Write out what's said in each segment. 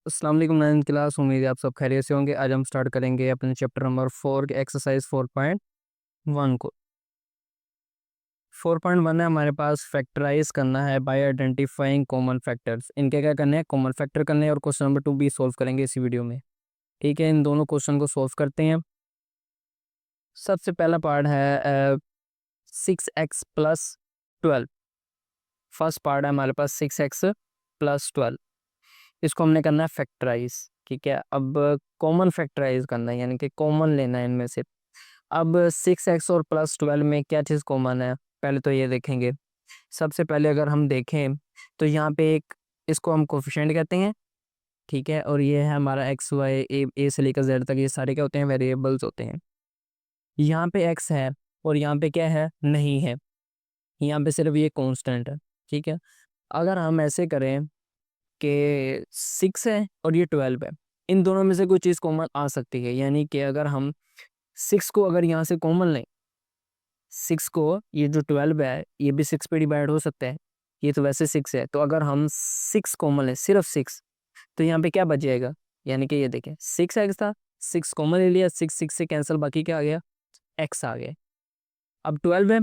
अस्सलाम वालेकुम 9th class. उम्मीद है आप सब खैरियत से होंगे। आज हम स्टार्ट करेंगे अपने चैप्टर नंबर 4 के एक्सरसाइज 4.1 को। 4.1 है हमारे पास, फैक्टराइज करना है बाय आइडेंटिफाइंग कॉमन फैक्टर्स। इनके क्या करने हैं, कॉमन फैक्टर करने हैं और क्वेश्चन नंबर 2 भी सॉल्व करेंगे इसी वीडियो में। ठीक है, इन दोनों क्वेश्चन को सॉल्व करते हैं। सबसे पहला पार्ट है 6x+12। फर्स्ट पार्ट है हमारे पास 6x+12। इसको हमने करना है फैक्टराइज। ठीक है, अब कॉमन फैक्टराइज करना है, यानी कि कॉमन लेना है इनमें से। अब 6x और +12 में क्या चीज़ कॉमन है, पहले तो ये देखेंगे। सबसे पहले अगर हम देखें तो यहाँ पे एक, इसको हम कोफिशिएंट कहते हैं। ठीक है, और ये है हमारा एक्स वाई ए से लेकर जेड तक, ये सारे क्या होते हैं, वेरिएबल्स होते हैं। यहाँ पे एक्स है और यहाँ पे क्या है, नहीं है। यहाँ पे सिर्फ ये कांस्टेंट है। ठीक है, अगर हम ऐसे करें कि 6 है और ये 12 है, इन दोनों में से कोई चीज़ कॉमन आ सकती है। यानी कि अगर हम 6 को अगर यहाँ से कॉमन लें, 6 को, ये जो 12 है ये भी 6 पे डिवाइड हो सकता है, ये तो वैसे 6 है, तो अगर हम 6 कॉमन लें, सिर्फ 6, तो यहाँ पे क्या बच जाएगा। यानी कि ये देखें, 6 एक्स था, 6 कॉमन ले लिया, 6 से कैंसिल, बाकी क्या आ गया, एक्स आ गया। अब 12 है,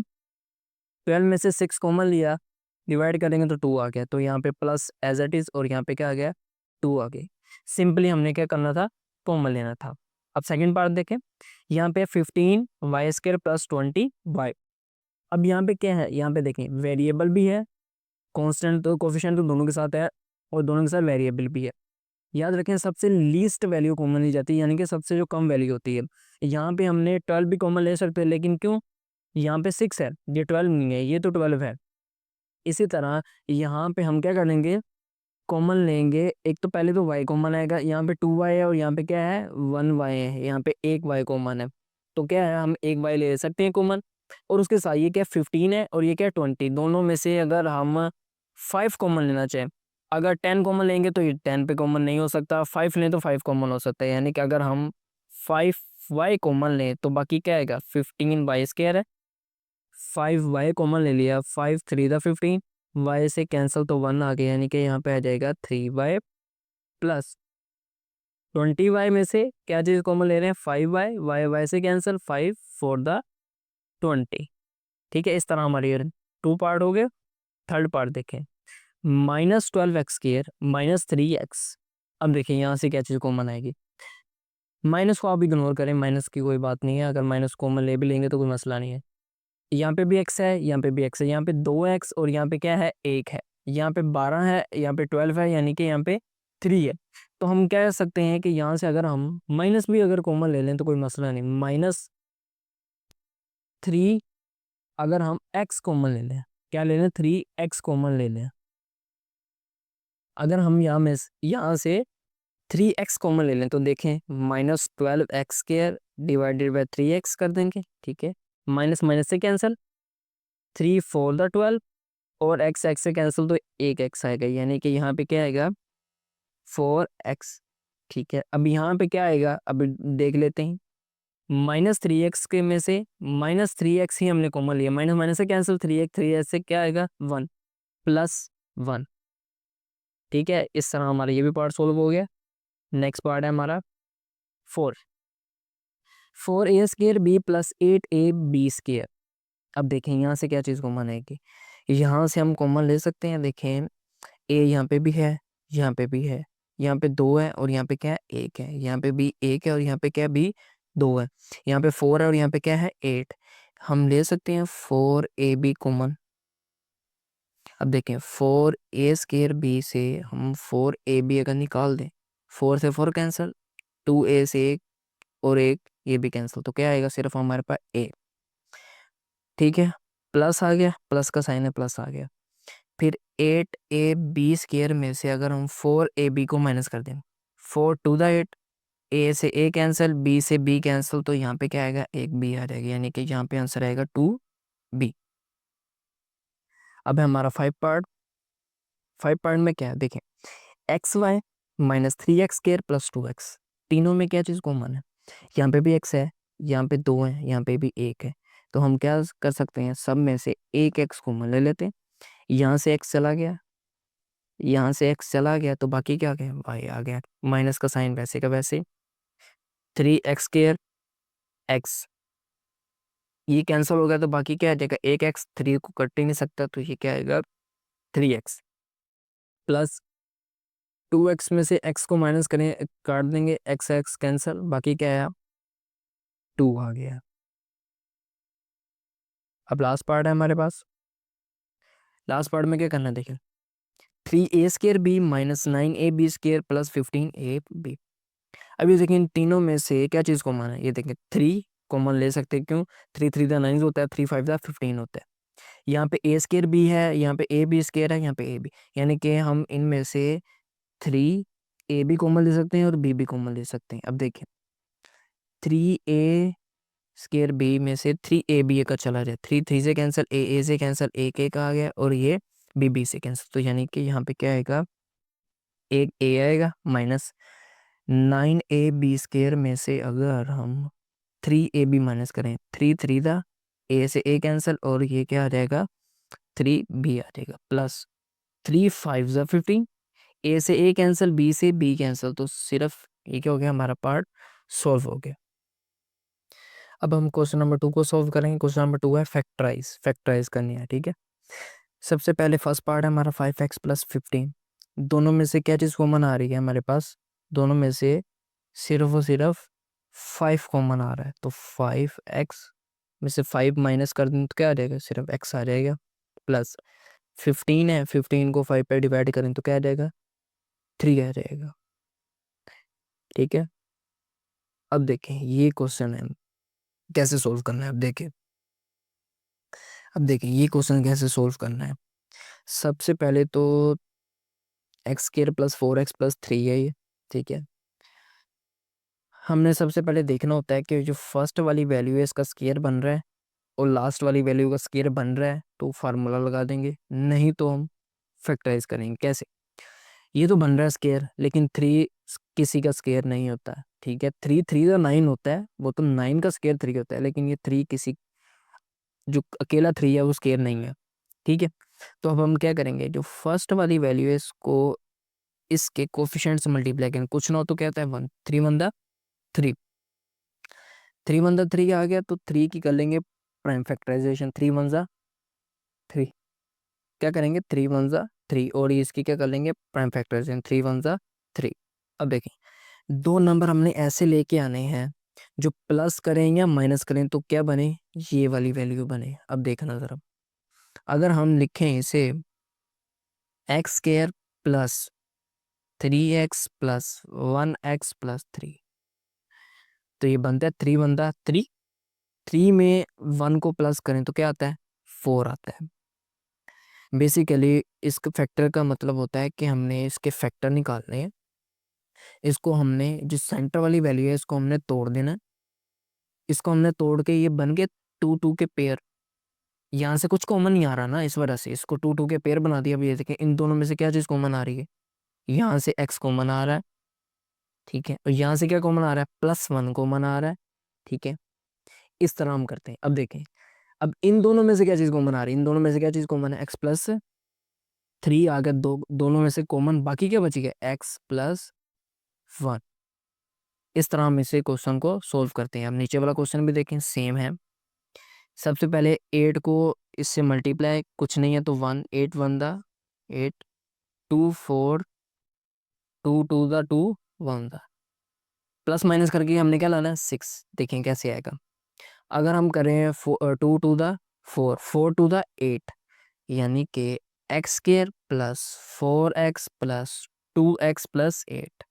12 में से 6 कॉमन लिया, डिवाइड करेंगे तो 2 आ गया, तो यहाँ पे प्लस एज इट इज और यहाँ पे क्या आ गया, 2 आ गई। सिंपली हमने क्या करना था, कॉमन लेना था। अब सेकंड पार्ट देखें, यहाँ पे 15y² + 20y। अब यहाँ पे क्या है, यहाँ पे देखें वेरिएबल भी है, कांस्टेंट तो कोफिशिएंट तो दोनों के साथ है, और दोनों के साथ वेरिएबल भी है। याद रखें सबसे लीस्ट वैल्यू कॉमन ली जाती है, यानी कि सबसे जो कम वैल्यू होती है। यहाँ पे हमने 12 भी कॉमन ले सकते हैं, लेकिन क्यों, यहाँ पे 6 है, ये 12 नहीं है, ये तो 12 है। इसी तरह यहाँ पे हम क्या करेंगे, कॉमन लेंगे। एक तो पहले तो y कॉमन आएगा, यहाँ पे 2y है और यहाँ पे क्या है, 1y है, यहाँ पे एक y कॉमन है, तो क्या है, हम एक y ले सकते हैं कॉमन। और उसके साथ ये क्या 15 है और ये क्या 20, दोनों में से अगर हम 5 कॉमन लेना चाहें, अगर 10 कॉमन लेंगे तो ये 10 पे कॉमन नहीं हो सकता, 5 लें तो 5 कॉमन हो सकता है। यानी कि अगर हम 5y कॉमन लें तो बाकी क्या आएगा, 15y² है, 5y कॉमन ले लिया, 5 3 15, y से कैंसिल तो 1 आ गया, यानी कि यहाँ पे आ जाएगा 3y प्लस 20y में से क्या चीज़ कॉमन ले रहे हैं, 5y, y से कैंसिल, 5 4 20। ठीक है, इस तरह हमारे 2 पार्ट हो गए। थर्ड पार्ट देखें, -12x² -3x। अब देखिए यहाँ से क्या चीज़ कॉमन आएगी, माइनस को आप इग्नोर करें, माइनस की कोई बात नहीं है, अगर माइनस कॉमन ले भी लेंगे तो कोई मसला नहीं है। यहाँ पे भी x है, यहाँ पे भी x है, यहाँ पे 2x और यहाँ पे क्या है, 1 है, यहाँ पे 12 है, यहाँ पे 12 है, यानी कि यहाँ पे 3 है। तो हम कह सकते हैं कि यहाँ से अगर हम माइनस भी अगर कॉमन ले लें तो कोई मसला नहीं। -3, अगर हम x कॉमन ले लें, क्या ले लें, 3x कॉमन ले लें, अगर हम यहाँ से 3x कॉमन ले लें तो देखें, -12x² डिवाइडेड बाई 3x कर देंगे। ठीक है, माइनस माइनस से कैंसिल, 3 4 12, और x x से कैंसिल तो एक x आएगा, यानी कि यहाँ पे क्या आएगा, 4x। ठीक है, अब यहाँ पे क्या आएगा, अब देख लेते हैं। -3x के में से -3x ही हमने कॉमन लिया, माइनस माइनस से कैंसिल, 3x 3x से क्या आएगा, 1 +1। ठीक है, इस तरह हमारा ये भी पार्ट सोल्व हो गया। नेक्स्ट पार्ट है हमारा 4 4a² b + 8ab²। अब देखें यहाँ से क्या चीज़ कॉमन आएगी, यहाँ से हम कॉमन ले सकते हैं। देखें ए यहाँ पे भी है, यहाँ पे भी है, यहाँ पे 2 है और यहाँ पे क्या है, 1 है, यहाँ पे भी 1 है और यहाँ पे क्या है, भी 2 है, यहाँ पे 4 है और यहाँ पे क्या है, 8। हम ले सकते हैं 4ab कॉमन। अब देखें 4a² b से हम 4ab अगर निकाल दें, 4 से 4 कैंसिल, 2a से 1 और 1 ये भी कैंसिल, तो क्या आएगा, सिर्फ हमारे पास a। ठीक है, प्लस आ गया, प्लस का साइन है, प्लस आ गया। फिर 8ab² में से अगर हम 4ab को माइनस कर दें, 4 2 8, a से a कैंसिल, b से b कैंसिल, तो यहाँ पे क्या आएगा, एक b आ जाएगा, यानी कि यहाँ पे आंसर आएगा 2b। अब है हमारा 5 पार्ट में क्या है, देखें xy -3x² + 2x, तीनों में क्या चीज़ कॉमन है, यहाँ पे भी x है, यहाँ पे 2 है, यहाँ पे भी 1 है, तो हम क्या कर सकते हैं, सब में से एक x कॉमन ले लेते हैं। यहाँ से x चला गया, यहाँ से x चला गया तो बाकी क्या गया, y आ गया, माइनस का साइन वैसे का वैसे, 3x² x, ये कैंसिल हो गया तो बाकी क्या आ जाएगा, एक x, 3 को कट ही नहीं सकता तो ये क्या आएगा 3x प्लस 2x में से x को माइनस करें काट देंगे, x x कैंसिल, बाकी क्या आया 2 आ गया। अब लास्ट पार्ट है हमारे पास, लास्ट पार्ट में क्या करना है देखिए, 3a² minus 9ab² plus 15ab। अब ये देखिए इन तीनों में से क्या चीज़ कॉमन है, ये देखिए 3 कॉमन ले सकते हैं, क्यों 3 3 दा 9 होता है, 3 5 दा 15 होता है। यहाँ पे a² है, यहाँ पे ab² है, यहाँ पे ab, यानी कि हम इनमें से 3ab कॉमन ले सकते हैं और b भी कॉमन ले सकते हैं। अब देखिए 3a² में से 3ab का चला जाए, 3 3 से कैंसिल, a से कैंसिल, एक एक आ गया और ये b से कैंसिल, तो यानी कि यहाँ पे क्या आएगा, एक a आएगा माइनस 9ab² में से अगर हम 3ab माइनस करें, 3 3 दा a से a कैंसिल और ये क्या आ जाएगा 3b आ जाएगा, प्लस 3 5 दा 15, a से a कैंसिल, b से b कैंसिल, तो सिर्फ ये क्या हो गया हमारा पार्ट सॉल्व हो गया। अब हम क्वेश्चन नंबर 2 को सॉल्व करेंगे। क्वेश्चन नंबर 2 है फैक्टराइज करनी है, ठीक है। सबसे पहले फर्स्ट पार्ट है हमारा 5x प्लस 15, दोनों में से क्या चीज़ कॉमन आ रही है हमारे पास, दोनों में से सिर्फ और सिर्फ 5 कॉमन आ रहा है, तो 5x में से 5 माइनस कर दें तो क्या आ जाएगा, सिर्फ x आ जाएगा, प्लस 15 है, 15 को 5 पे डिवाइड करें तो क्या आ जाएगा 3 आ जाएगा, ठीक है। अब देखें ये क्वेश्चन है कैसे सोल्व करना है। अब देखें ये क्वेश्चन कैसे सोल्व करना है। सबसे पहले तो x² प्लस 4x प्लस 3 है ये, ठीक है। हमने सबसे पहले देखना होता है कि जो फर्स्ट वाली वैल्यू है इसका स्क्वायर बन रहा है और लास्ट वाली वैल्यू का स्क्वायर बन रहा है तो फार्मूला लगा देंगे, नहीं तो हम फैक्टराइज करेंगे। कैसे, ये तो बन रहा है स्क्वायर लेकिन 3 किसी का स्क्वायर नहीं होता है, ठीक है। 3 3 का 9 होता है, वो तो 9 का स्क्वायर 3 होता है, लेकिन ये 3 किसी, जो अकेला 3 है वो स्क्वायर नहीं है, ठीक है। तो अब हम क्या करेंगे, जो फर्स्ट वाली वैल्यू है इसको इसके कोफिशिएंट से मल्टीप्लाई करेंगे, कुछ ना हो तो क्या होता है 1, 3 1 दा 3, 3 1 दा 3 आ गया तो 3 की कर लेंगे प्राइम फैक्टराइजेशन, 3 1 दा 3, क्या करेंगे 3 1 दा 3, और इसकी क्या कर लेंगे प्राइम फैक्टराइजेशन, 3 1 दा 3। अब देखें दो नंबर हमने ऐसे लेके आने हैं जो प्लस करें या माइनस करें तो क्या बने, ये वाली वैल्यू बने। अब देखना जरा, अगर हम लिखें इसे x² plus 3x plus 1x plus 3, तो ये बनता है 3 1 दा 3, 3 में 1 को प्लस करें तो क्या आता है 4 आता है। बेसिकली इस फैक्टर का मतलब होता है कि हमने इसके फैक्टर निकालने हैं, इसको हमने जो सेंटर वाली वैल्यू है इसको हमने तोड़ देना है, इसको हमने तोड़ के ये बन गए 2 2 के पेयर, यहाँ से कुछ कॉमन नहीं आ रहा ना, इस वजह से इसको 2 2 के पेयर बना दिया। अब ये देखें इन दोनों में से क्या चीज़ कॉमन आ रही है, यहाँ से x कॉमन आ रहा है, ठीक है, और यहाँ से क्या कॉमन आ रहा है +1 कॉमन आ रहा है, ठीक है। इस तरह हम करते हैं। अब देखें अब इन दोनों में से क्या चीज़ कॉमन आ रही है, इन दोनों में से क्या चीज़ कॉमन है, x+3 आ गया, दोनों में से कॉमन, बाकी क्या बची गया x+1। इस तरह हम इसे क्वेश्चन को सोल्व करते हैं। अब नीचे वाला क्वेश्चन भी देखें सेम है। सबसे पहले 8 को इससे मल्टीप्लाई, कुछ नहीं है तो 1, 8 1 दा 8, 2 4, 2 2 दा 2, 1 दा, प्लस माइनस करके हमने क्या लाना है 6, देखें कैसे आएगा। अगर हम करें 2 2 दा 4, 4 2 दा 8, यानी कि x² plus 4x plus 2x plus 8,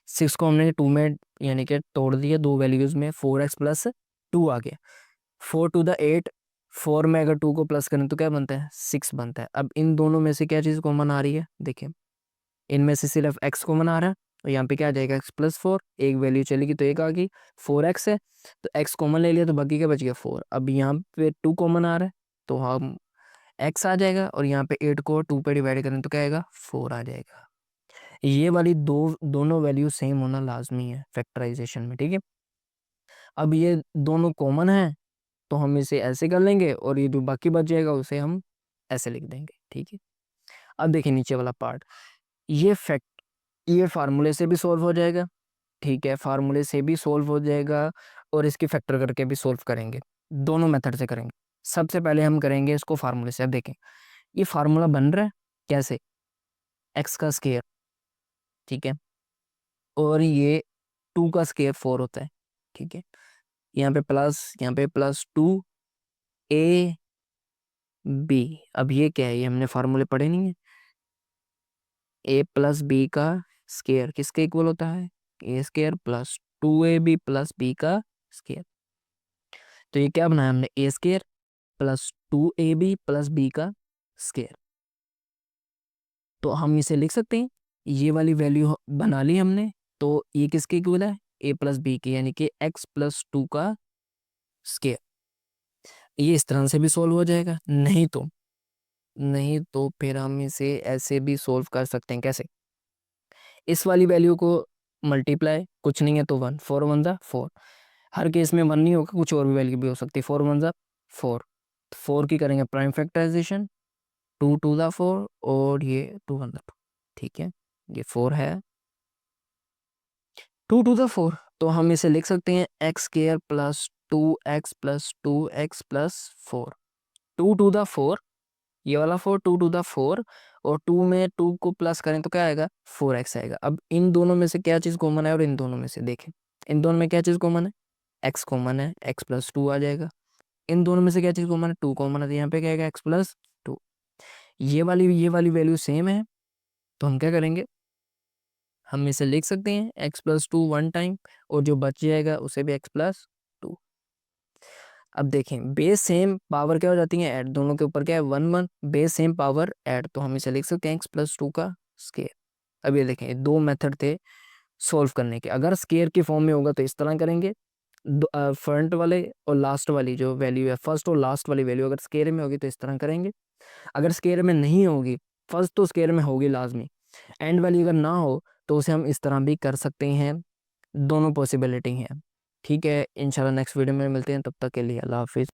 6 को हमने 2 में यानी कि तोड़ दिया, दो वैल्यूज में 4x प्लस 2 आ गया, 4 टू द 8, 4 में अगर 2 को प्लस करें तो क्या बनता है 6 बनता है। अब इन दोनों में से क्या चीज़ कॉमन आ रही है, देखिए इनमें से सिर्फ x कॉमन आ रहा है और यहाँ पे क्या आ जाएगा x+4, एक वैल्यू चलेगी तो एक आ गई, 4x है तो x कॉमन ले लिया तो बाकी क्या बच गया 4। अब यहाँ पे 2 कॉमन आ रहा है तो हम x आ जाएगा और यहाँ पे 8 को 2 पे डिवाइड करें तो क्या आएगा 4 आ जाएगा। ये वाली दोनों वैल्यू सेम होना लाजमी है फैक्टराइजेशन में, ठीक है। अब ये दोनों कॉमन है तो हम इसे ऐसे कर लेंगे और ये जो बाकी बच जाएगा उसे हम ऐसे लिख देंगे, ठीक है। अब देखिए नीचे वाला पार्ट, ये फार्मूले से भी सॉल्व हो जाएगा, ठीक है, फार्मूले से भी सॉल्व हो जाएगा और इसकी फैक्टर करके भी सॉल्व करेंगे, दोनों मेथड से करेंगे। सबसे पहले हम करेंगे इसको फार्मूले से। अब देखें ये फार्मूला बन रहा है कैसे, एक्स का स्केयर, ठीक है, और ये 2 का स्केयर 4 होता है, ठीक है, यहाँ पे प्लस 2ab। अब ये क्या है, ये हमने फार्मूले पढ़े नहीं है। a प्लस बी का स्केयर किसके इक्वल होता है, A square plus 2ab plus B का स्केयर। तो ये क्या बनाया हमने, A square plus 2ab plus B का स्केयर। तो हम इसे लिख सकते हैं, ये वाली वैल्यू बना ली हमने, तो ये किसके इक्वल है, ए प्लस बी की, यानी कि एक्स प्लस 2 का स्केयर। ये इस तरह से भी सोल्व हो जाएगा, नहीं तो फिर हम इसे ऐसे भी सोल्व कर सकते हैं। कैसे, इस वाली वैल्यू को मल्टीप्लाई, कुछ नहीं है तो 1, 4 1 जा 4, हर केस में 1 नहीं होगा, कुछ और भी वैल्यू भी हो सकती है, 4 1 जा 4, 4 की करेंगे प्राइम फैक्टराइजेशन, 2 2 जा 4 और ये 2 1 जा 2, ठीक है, ये 4 है, 2 2 जा 4। तो हम इसे लिख सकते हैं x square plus 2x plus 2x plus 4, 2 2 जा 4, ये वाला 4, 2 2 जा 4 और 2 में 2 को प्लस करें तो क्या आएगा, 4x आएगा। अब इन दोनों में से क्या चीज़ कॉमन है, और इन दोनों में से देखें, इन दोनों में क्या चीज़ कॉमन है, x कॉमन है, x प्लस 2 आ जाएगा। इन दोनों में से क्या चीज़ कॉमन है, 2 कॉमन है, तो यहाँ पे क्या आएगा, x प्लस 2। ये वाली वैल्यू सेम है, तो हम क्या करेंगे, हम इसे लिख सकते हैं x प्लस 2 1 टाइम, और जो बच जाएगा उसे भी x प्लस 2। अब देखें बेस सेम पावर क्या हो जाती है ऐड, दोनों के ऊपर क्या है 1 1, बेस सेम पावर ऐड, तो हम इसे लिख सकते हैं x प्लस 2 का स्केयर। अब ये देखें दो मेथड थे सॉल्व करने के, अगर स्केयर की फॉर्म में होगा तो इस तरह करेंगे, फ्रंट वाले और लास्ट वाली जो वैल्यू है, फर्स्ट और लास्ट वाली वैल्यू अगर स्केयर में होगी तो इस तरह करेंगे, अगर स्केयर में नहीं होगी, फर्स्ट तो स्केयर में होगी लाजमी, एंड वाली अगर ना हो तो उसे हम इस तरह भी कर सकते हैं, दोनों पॉसिबिलिटी हैं। ठीक है, इंशाल्लाह नेक्स्ट वीडियो में मिलते हैं, तब तक के लिए अल्लाह हाफिज़।